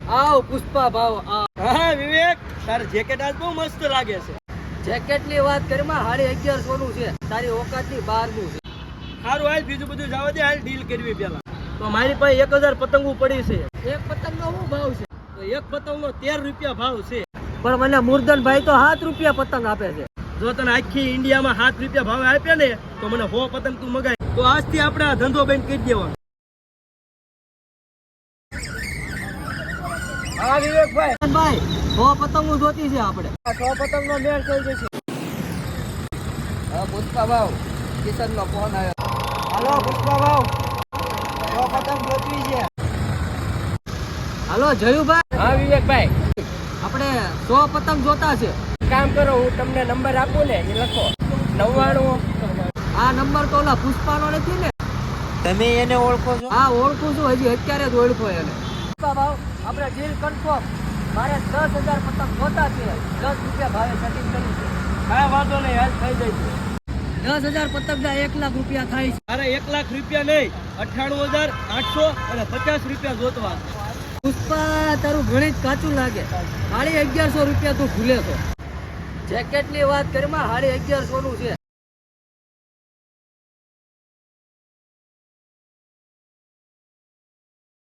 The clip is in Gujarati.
આવ પુષ્પા ભાવ હા વિવેક, તાર જેકેટ આજ બહુ મસ્ત લાગે છે. જેકેટ ની વાત કરીમાં 1150 નું છે. તારી ઓકાત ની બહાર નું છે. સારું, હાલ બીજું બધું જવા દે, હાલ ડીલ કરવી પેલા. તો મારી પાસે 1000 પતંગો પડી છે. એક પતંગ નો શું ભાવ છે? તો એક પતંગ નો 13 રૂપિયા ભાવ છે. પણ મને મુર્દનભાઈ તો 7 રૂપિયા પતંગ આપે છે. જો તને આખી ઇન્ડિયામાં 7 રૂપિયા ભાવ આપ્યા ને તો મને 100 પતંગ તું મગાય. તો આજથી આપણે આ ધંધો બંધ કરી દેવાનો. હા વિવેકભાઈ, ભાઈ 100 પતંગો જોતી છે આપણે. આ 100 પતંગ નો મેળ થઈ જશે. હા પુષ્પા ભાવ, કિશન નો ફોન આવ્યો. હાલો પુષ્પા ભાવ, 100 પતંગ જોતવી છે. હાલો જયુભાઈ. હા વિવેકભાઈ, આપણે 100 પતંગ જોતા છે. કામ કરો, હું તમને નંબર આપું ને એ લખો 99. આ નંબર તો ઓલા પુષ્પાનો નથી ને? તમે એને ઓળખો છો? હા ઓળખું છું, હજી અત્યારે જ ઓળખો એને. પુષ્પા ભાવ, આપણે ડીલ કન્ફર્મ. મારે 10,000 પતંગ જોતા છે. 10 રૂપિયા ભાવે સેટિંગ કરી છે. કાંઈ વાંધો નહીં, હાલ થઈ જાય છે. 10,000 પતંગ ના 1 લાખ રૂપિયા થાય છે. અરે 1 લાખ રૂપિયા નહીં, 98,800 અને 50 રૂપિયા જોતવા. પુષ્પા તારું ગણિત કાચું લાગે. 1150 રૂપિયા તું ભૂલે છો. જેકેટ ની વાત કરીમાં 1150 નું છે.